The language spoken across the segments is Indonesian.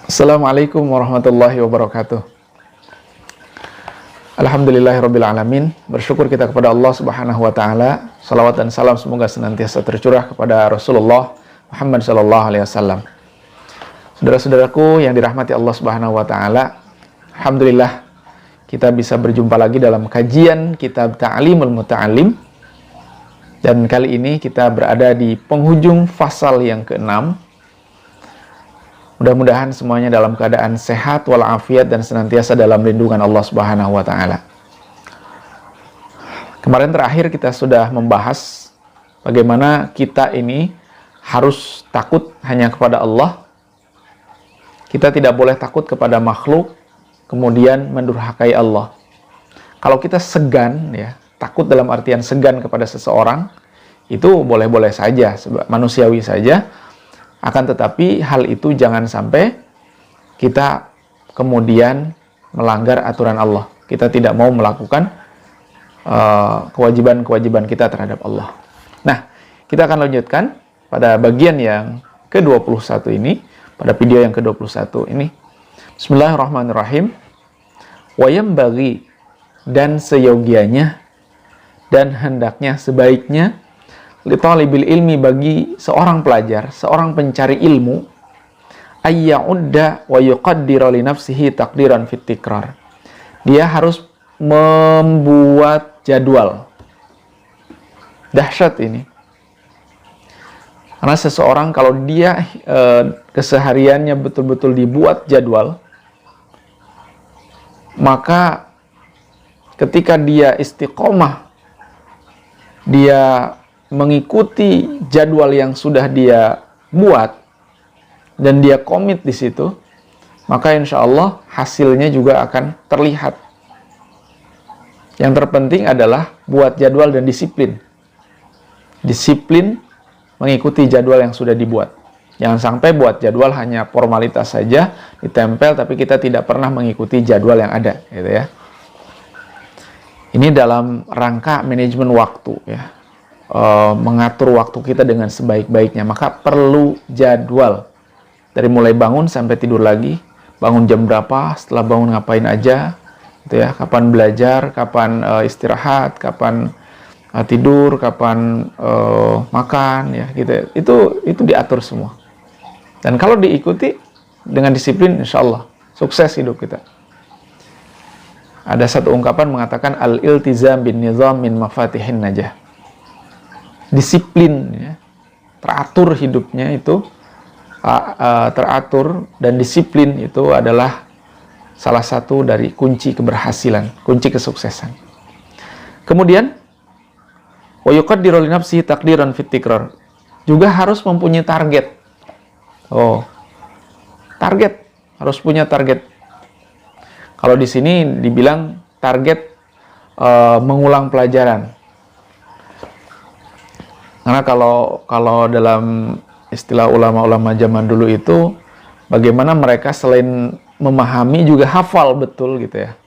Assalamualaikum warahmatullahi wabarakatuh. Alhamdulillahirrabbilalamin. Bersyukur kita kepada Allah subhanahu wa ta'ala. Salawat dan salam semoga senantiasa tercurah kepada Rasulullah Muhammad sallallahu alaihi wasallam. Saudara-saudaraku yang dirahmati Allah subhanahu wa ta'ala, alhamdulillah kita bisa berjumpa lagi dalam kajian kitab Ta'limul Muta'allim. Dan kali ini kita berada di penghujung fasal yang ke-6. Mudah-mudahan semuanya dalam keadaan sehat walafiat dan senantiasa dalam lindungan Allah Subhanahu wa taala. Kemarin terakhir kita sudah membahas bagaimana kita ini harus takut hanya kepada Allah. Kita tidak boleh takut kepada makhluk kemudian mendurhakai Allah. Kalau kita segan ya, takut dalam artian segan kepada seseorang, itu boleh-boleh saja, manusiawi saja. Akan tetapi hal itu jangan sampai kita kemudian melanggar aturan Allah. Kita tidak mau melakukan kewajiban-kewajiban kita terhadap Allah. Nah, kita akan lanjutkan pada bagian yang ke-21 ini, pada video yang ke-21 ini. Bismillahirrahmanirrahim. Wa yambaghi, dan seyogianya dan hendaknya sebaiknya li talibil ilmi, bagi seorang pelajar, seorang pencari ilmu, ayya'udda wa yuqaddira li nafsihi taqdiran fit tikrar. Dia harus membuat jadwal. Dahsyat ini. Karena seseorang kalau dia kesehariannya betul-betul dibuat jadwal, maka ketika dia istiqomah, dia mengikuti jadwal yang sudah dia buat dan dia komit di situ, maka insya Allah hasilnya juga akan terlihat. Yang terpenting adalah buat jadwal dan disiplin. Disiplin mengikuti jadwal yang sudah dibuat. Jangan sampai buat jadwal hanya formalitas saja, ditempel tapi kita tidak pernah mengikuti jadwal yang ada, gitu ya. Ini dalam rangka manajemen waktu ya. Mengatur waktu kita dengan sebaik-baiknya, maka perlu jadwal dari mulai bangun sampai tidur lagi. Bangun jam berapa, setelah bangun ngapain aja, gitu ya, kapan belajar, kapan istirahat, kapan tidur, kapan makan, ya gitu. Itu diatur semua. Dan kalau diikuti dengan disiplin, insya Allah sukses hidup kita. Ada satu ungkapan mengatakan al-iltizam bin nizam min mafatihin najah. Disiplin ya, teratur hidupnya itu teratur, dan disiplin itu adalah salah satu dari kunci keberhasilan, kunci kesuksesan. Kemudian wa yuqaddiru li nafsihi taqdiran fit tikrar, juga harus mempunyai target. Target, harus punya target. Kalau di sini dibilang target mengulang pelajaran. Karena kalau dalam istilah ulama-ulama zaman dulu itu, bagaimana mereka selain memahami juga hafal betul gitu ya.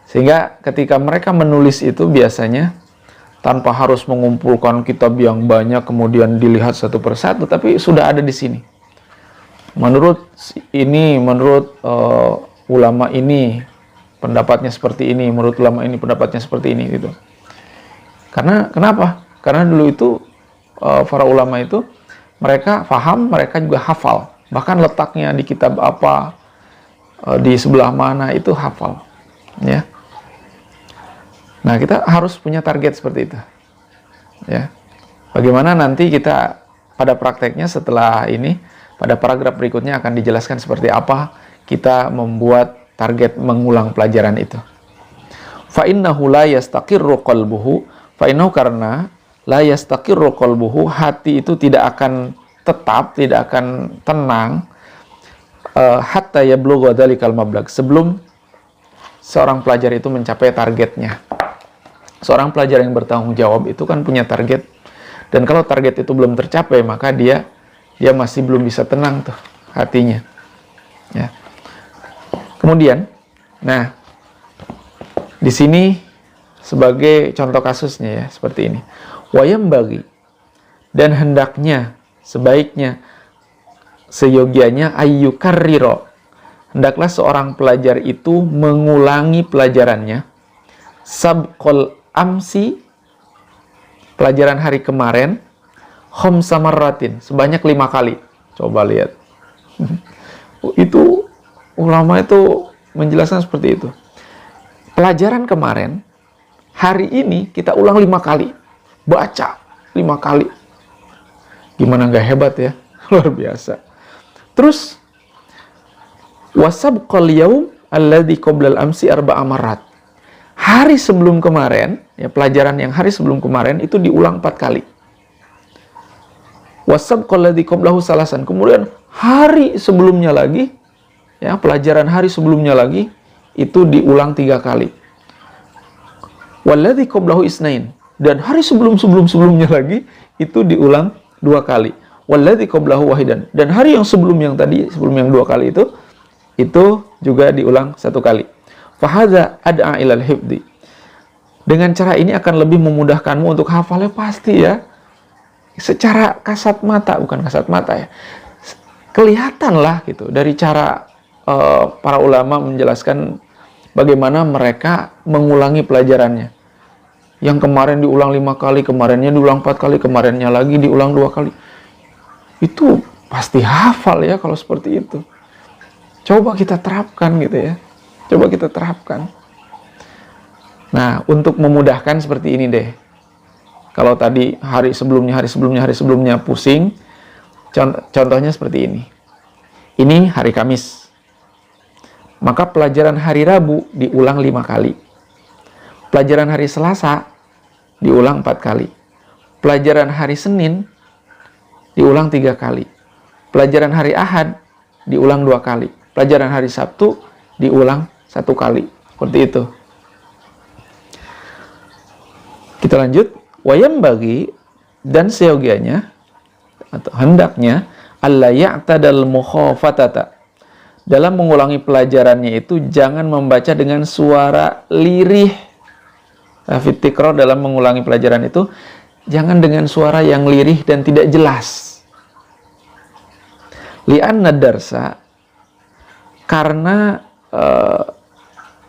Sehingga ketika mereka menulis itu biasanya tanpa harus mengumpulkan kitab yang banyak kemudian dilihat satu persatu, tapi sudah ada di sini. Menurut ulama ini pendapatnya seperti ini, menurut ulama ini pendapatnya seperti ini gitu. Kenapa? Karena dulu itu para ulama itu mereka paham, mereka juga hafal, bahkan letaknya di kitab apa, di sebelah mana itu hafal ya. Nah, kita harus punya target seperti itu ya. Bagaimana nanti kita pada prakteknya setelah ini, pada paragraf berikutnya akan dijelaskan seperti apa kita membuat target mengulang pelajaran itu. Fa innahu la yastaqirru qalbuhu, fa innahu, karena la yastaqirru qalbuhu, hati itu tidak akan tetap, tidak akan tenang, hatta yablugha dzalikal mablagh, sebelum seorang pelajar itu mencapai targetnya. Seorang pelajar yang bertanggung jawab itu kan punya target, dan kalau target itu belum tercapai, maka dia masih belum bisa tenang tuh hatinya ya. Kemudian, nah di sini sebagai contoh kasusnya ya seperti ini. Wa yambaghi, dan hendaknya, sebaiknya, seyogianya, ayyukarriro, hendaklah seorang pelajar itu mengulangi pelajarannya sabqal amsi, pelajaran hari kemarin, khamsa marratin, sebanyak 5 kali. Coba lihat. Itu ulama itu menjelaskan seperti itu. Pelajaran kemarin, hari ini kita ulang 5 kali. Baca 5 kali. Gimana nggak hebat ya? Luar biasa. Terus wasabqal yaum alladzi qoblal amsi arba'a marrat. Hari sebelum kemarin, ya pelajaran yang hari sebelum kemarin itu diulang 4 kali. Wasabqal ladzi qoblahu salasan. Kemudian hari sebelumnya lagi, ya pelajaran hari sebelumnya lagi itu diulang 3 kali. Walladzi qoblahu isnain. Dan hari sebelumnya lagi itu diulang 2 kali. Walladzi qoblahu wahidan. Dan hari yang sebelum yang 2 kali itu juga diulang 1 kali. Fahadza ad'a ilal hifdzi. Dengan cara ini akan lebih memudahkanmu untuk hafalnya pasti ya. Secara kasat mata, bukan kasat mata ya. Kelihatan lah gitu dari cara para ulama menjelaskan bagaimana mereka mengulangi pelajarannya. Yang kemarin diulang 5 kali, kemarinnya diulang 4 kali, kemarinnya lagi diulang 2 kali. Itu pasti hafal ya kalau seperti itu. Coba kita terapkan gitu ya. Coba kita terapkan. Nah, untuk memudahkan seperti ini deh. Kalau tadi hari sebelumnya pusing, contohnya seperti ini. Ini hari Kamis. Maka pelajaran hari Rabu diulang 5 kali. Pelajaran hari Selasa diulang 4 kali. Pelajaran hari Senin diulang 3 kali. Pelajaran hari Ahad diulang 2 kali. Pelajaran hari Sabtu diulang 1 kali. Seperti itu. Kita lanjut. Wayam bagi dan seyogianya atau hendaknya alla ya'tadal mukhafatata. Dalam mengulangi pelajarannya itu jangan membaca dengan suara lirih. Fitikro dalam mengulangi pelajaran itu jangan dengan suara yang lirih dan tidak jelas. Li'anna darsa, karena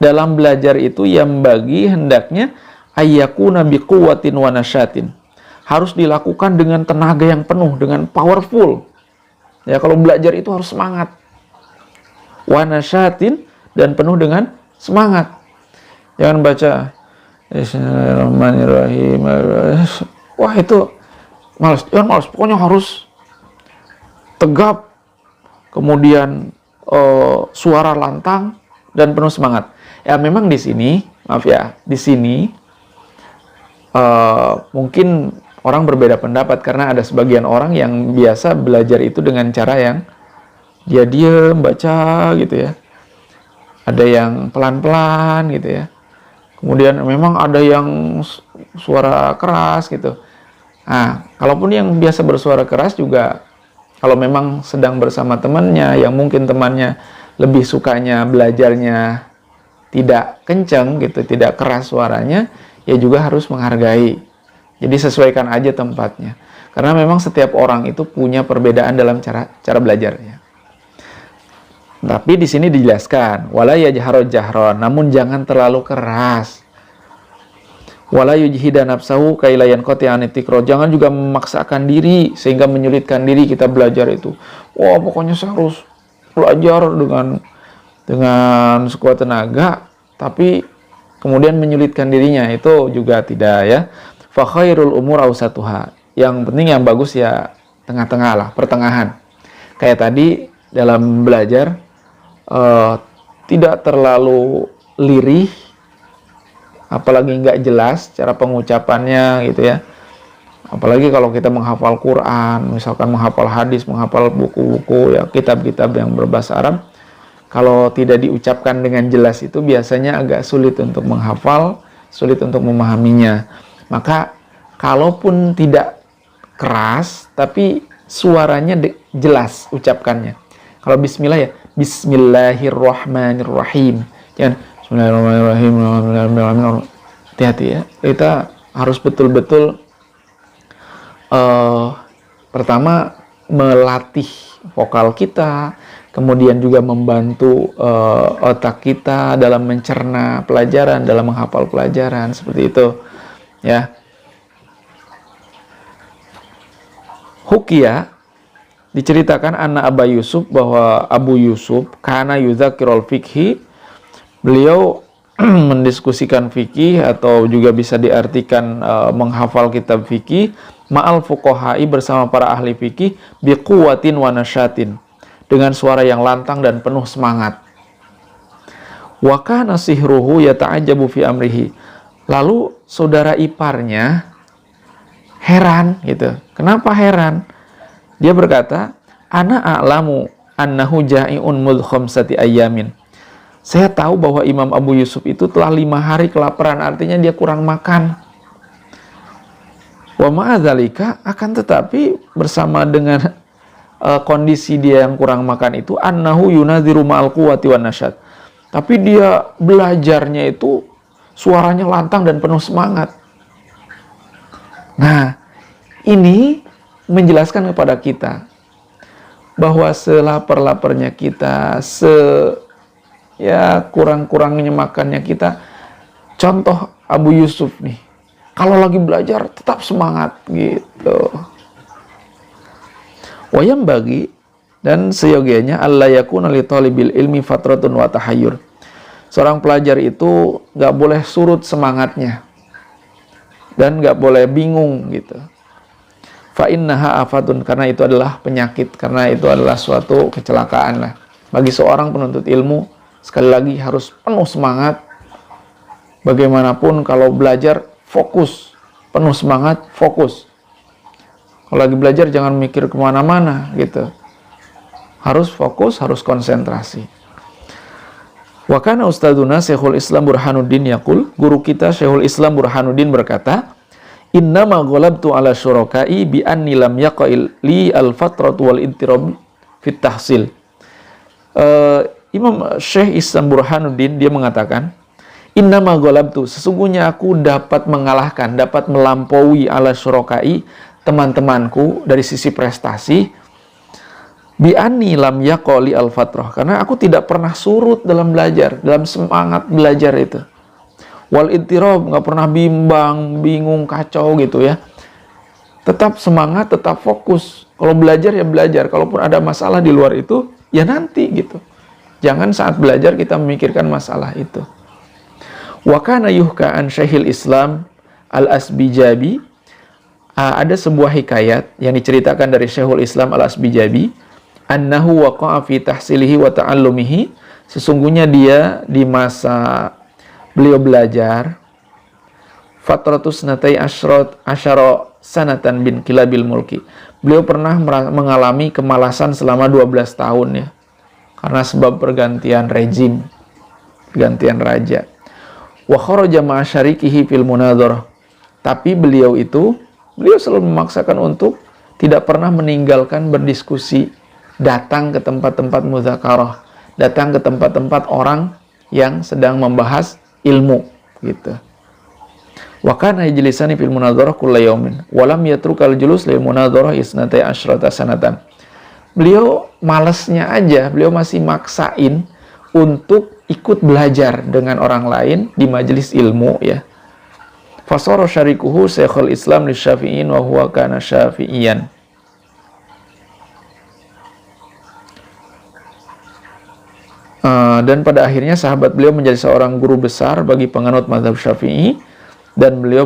dalam belajar itu yang bagi hendaknya ayyakuna biquwwatin wa nasyatin. Harus dilakukan dengan tenaga yang penuh, dengan powerful. Ya, kalau belajar itu harus semangat. Wa nasyatin, dan penuh dengan semangat. Jangan baca Bismillahirrahmanirrahim. Wah, itu malas. Jangan malas. Pokoknya harus tegap. Kemudian suara lantang dan penuh semangat. Ya, memang di sini, maaf ya, di sini mungkin orang berbeda pendapat karena ada sebagian orang yang biasa belajar itu dengan cara yang dia diam baca gitu ya. Ada yang pelan-pelan gitu ya. Kemudian memang ada yang suara keras gitu. Nah, kalaupun yang biasa bersuara keras juga kalau memang sedang bersama temannya yang mungkin temannya lebih sukanya belajarnya tidak kencang gitu, tidak keras suaranya, ya juga harus menghargai. Jadi sesuaikan aja tempatnya. Karena memang setiap orang itu punya perbedaan dalam cara belajarnya. Tapi di sini dijelaskan, wala yajharu jahron, namun jangan terlalu keras. Wala yujhida nafsahu kaila yanqati anitikro, jangan juga memaksakan diri sehingga menyulitkan diri kita belajar itu. Wah, pokoknya saya harus belajar dengan sekuat tenaga, tapi kemudian menyulitkan dirinya, itu juga tidak ya. Fa khairul umur awsatuha. Yang penting yang bagus ya tengah-tengah lah, pertengahan. Kayak tadi dalam belajar tidak terlalu lirih, apalagi nggak jelas cara pengucapannya gitu ya. Apalagi kalau kita menghafal Quran, misalkan menghafal hadis, menghafal buku-buku ya, kitab-kitab yang berbahasa Arab, kalau tidak diucapkan dengan jelas itu biasanya agak sulit untuk menghafal, sulit untuk memahaminya. Maka kalaupun tidak keras tapi suaranya jelas ucapkannya. Kalau bismillah ya Bismillahirrahmanirrahim. Jangan Bismillahirrahmanirrahim. Hati-hati ya. Kita harus betul-betul pertama melatih vokal kita, kemudian juga membantu otak kita dalam mencerna pelajaran, dalam menghafal pelajaran, seperti itu ya. Hukia diceritakan anak Aba Yusuf, bahwa Abu Yusuf karena yuzakirul fikhi, beliau mendiskusikan fikih, atau juga bisa diartikan menghafal kitab fikih, ma'al fuqaha'i, bersama para ahli fikih, biquwatin wa nasyatin, dengan suara yang lantang dan penuh semangat. Wa kana sihruhu yata'ajabu fi amrihi. Lalu saudara iparnya heran gitu. Kenapa heran? Dia berkata, ana a'lamu annahu ja'iun mudh khamsati ayyamin. Saya tahu bahwa Imam Abu Yusuf itu telah 5 hari kelaparan, artinya dia kurang makan. Wa ma'adzalika, akan tetapi bersama dengan kondisi dia yang kurang makan itu, annahu yunadziru ma'al quwwati wan nasyad. Tapi dia belajarnya itu suaranya lantang dan penuh semangat. Nah, ini menjelaskan kepada kita bahwa selapar-laparnya kita, kurang-kurangnya makannya kita, contoh Abu Yusuf nih, kalau lagi belajar tetap semangat gitu. Wayam bagi, dan seyogianya Allah yakuna li talibil ilmi fatratun wa tahayyur. Seorang pelajar itu nggak boleh surut semangatnya dan nggak boleh bingung gitu. Fa innaha afatun, karena itu adalah penyakit, karena itu adalah suatu kecelakaan lah. Bagi seorang penuntut ilmu, sekali lagi harus penuh semangat. Bagaimanapun kalau belajar, fokus, penuh semangat, fokus. Kalau lagi belajar jangan mikir kemana-mana gitu. Harus fokus, harus konsentrasi. Wa kana ustadzuna Syekhul Islam Burhanuddin yaqul, guru kita Syekhul Islam Burhanuddin berkata, innama ghalabtu ala syurakai bi anni lam yaqa'il li al-fatratu wal intirab fit tahsil. Imam Syekh Islam Burhanuddin dia mengatakan, innama ghalabtu, sesungguhnya aku dapat mengalahkan, dapat melampaui ala syurakai, teman-temanku dari sisi prestasi, bi anni lam yaqali al-fatrah, karena aku tidak pernah surut dalam belajar, dalam semangat belajar itu. Wal intirab, nggak pernah bimbang, bingung, kacau gitu ya. Tetap semangat, tetap fokus. Kalau belajar ya belajar, kalaupun ada masalah di luar itu ya nanti gitu. Jangan saat belajar kita memikirkan masalah itu. Wa kana yuhka an Syekhil Islam Al-Asbijabi, ada sebuah hikayat yang diceritakan dari Syekhul Islam Al-Asbijabi, annahu waqa'a fi tahsilihi wa ta'allumihi, sesungguhnya dia di masa beliau belajar, fatratus natai asyara sanatan bin kilabil mulki, beliau pernah mengalami kemalasan selama 12 tahun ya, karena sebab pergantian rezim, pergantian raja. Wa kharaja ma'a syarikihi fil munadharah, tapi beliau selalu memaksakan untuk tidak pernah meninggalkan berdiskusi, datang ke tempat-tempat muzakarah, datang ke tempat-tempat orang yang sedang membahas ilmu gitu. Wa kana yajlisani fil munadharah kulla yaumin wa lam yatrukal julus lil munadharah isnatai asyrata sanatan. Beliau malesnya aja, beliau masih maksain untuk ikut belajar dengan orang lain di majelis ilmu ya. Fasara syarikuhu Syekhul Islam li Syafi'in wa huwa kana Syafi'iyan. Dan pada akhirnya sahabat beliau menjadi seorang guru besar bagi penganut mazhab Syafi'i, dan beliau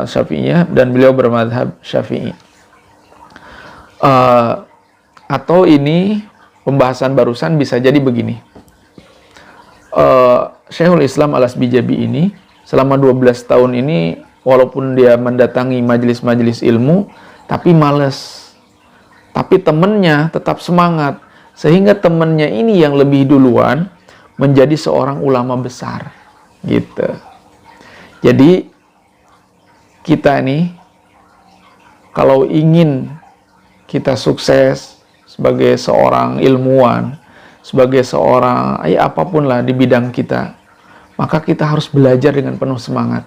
Syafi'iyah, dan beliau bermazhab Syafi'i. Atau ini pembahasan barusan bisa jadi begini. Syekhul Islam Al-Asbijabi ini selama 12 tahun ini, walaupun dia mendatangi majelis-majelis ilmu, tapi males. Tapi temennya tetap semangat. Sehingga temennya ini yang lebih duluan menjadi seorang ulama besar. Gitu. Jadi, kita nih, kalau ingin kita sukses sebagai seorang ilmuwan, sebagai seorang, apapun lah di bidang kita, maka kita harus belajar dengan penuh semangat.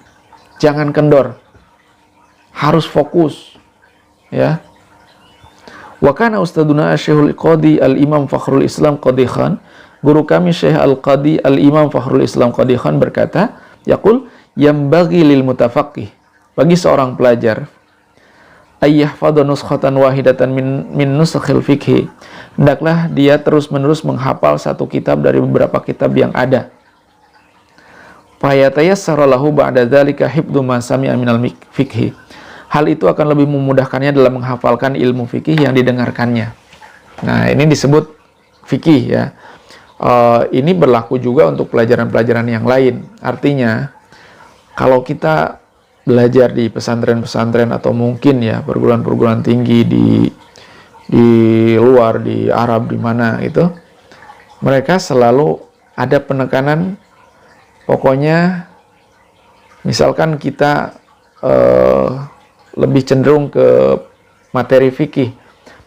Jangan kendor. Harus fokus. Ya. Wa kana ustaduna Syekhul Qadi Al-Imam Fakhrul Islam Qadi Khan, guru kami Syekh Al-Qadi Al-Imam Fakhrul Islam Qadi Khan berkata, yaqul yambaghi lil mutafaqqih, bagi seorang pelajar, ayyahfadha nuskhatan wahidatan min nusakhil fiqhi, hendaklah dia terus-menerus menghafal satu kitab dari beberapa kitab yang ada. Fayatayassara lahu ba'da dzalika hifdzu ma sami'a minal fiqhi. Hal itu akan lebih memudahkannya dalam menghafalkan ilmu fikih yang didengarkannya. Nah, ini disebut fikih ya. Ini berlaku juga untuk pelajaran-pelajaran yang lain. Artinya, kalau kita belajar di pesantren-pesantren atau mungkin ya perguruan-perguruan tinggi di luar, di Arab, di mana itu, mereka selalu ada penekanan. Pokoknya misalkan kita lebih cenderung ke materi fikih,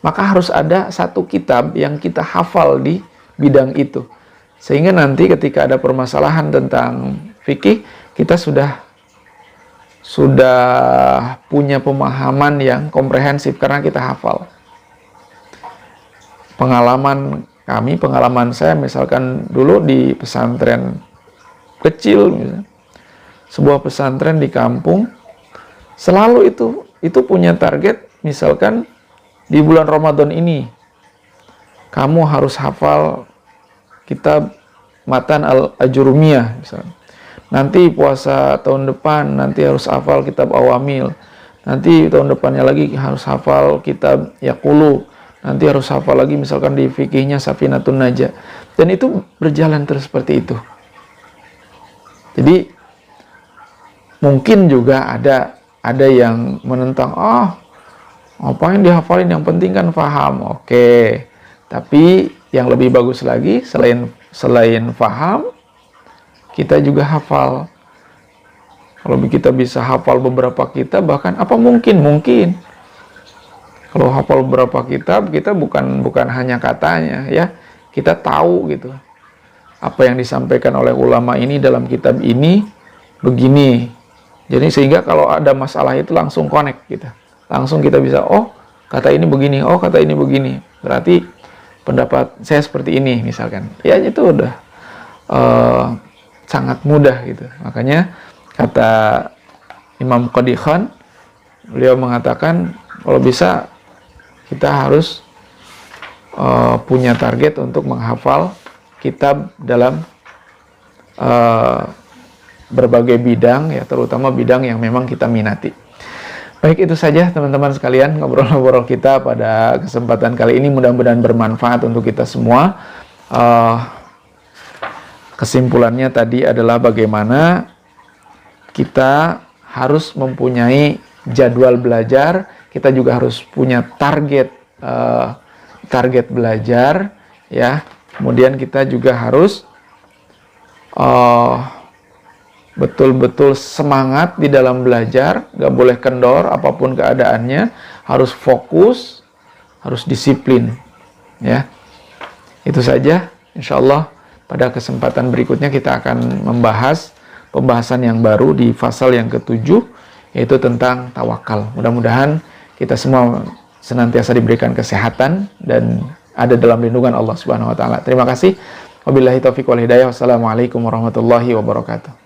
maka harus ada satu kitab yang kita hafal di bidang itu, sehingga nanti ketika ada permasalahan tentang fikih, kita sudah punya pemahaman yang komprehensif karena kita hafal. Pengalaman saya misalkan dulu di pesantren kecil, misalnya, sebuah pesantren di kampung, selalu itu punya target, misalkan di bulan Ramadan ini kamu harus hafal kitab Matan Al-Ajurumiyah misalnya. Nanti puasa tahun depan nanti harus hafal kitab Awamil. Nanti tahun depannya lagi harus hafal kitab Yaqulu. Nanti harus hafal lagi misalkan di fikihnya Safinatun Najah. Dan itu berjalan terus seperti itu. Jadi mungkin juga ada yang menentang, apa yang dihafalin, yang penting kan paham. Oke. Tapi yang lebih bagus lagi selain paham, kita juga hafal. Kalau kita bisa hafal beberapa kitab, bahkan apa mungkin kalau hafal beberapa kitab, kita bukan hanya katanya ya, kita tahu gitu apa yang disampaikan oleh ulama ini dalam kitab ini begini. Jadi sehingga kalau ada masalah itu langsung connect kita. Langsung kita bisa, kata ini begini, kata ini begini. Berarti pendapat saya seperti ini misalkan. Ya itu udah sangat mudah gitu. Makanya kata Imam Qadi Khan, beliau mengatakan kalau bisa kita harus punya target untuk menghafal kitab dalam berbagai bidang ya, terutama bidang yang memang kita minati. Baik, itu saja teman-teman sekalian ngobrol-ngobrol kita pada kesempatan kali ini, mudah-mudahan bermanfaat untuk kita semua. Kesimpulannya tadi adalah bagaimana kita harus mempunyai jadwal belajar, kita juga harus punya target belajar ya. Kemudian kita juga harus betul-betul semangat di dalam belajar, gak boleh kendor apapun keadaannya, harus fokus, harus disiplin ya. Itu saja, insya Allah pada kesempatan berikutnya kita akan membahas pembahasan yang baru di pasal yang ke-7, yaitu tentang tawakal. Mudah-mudahan kita semua senantiasa diberikan kesehatan dan ada dalam lindungan Allah Subhanahu wa taala. Terima kasih. Wabillahi taufiq wal hidayah. Wassalamualaikum warahmatullahi wabarakatuh.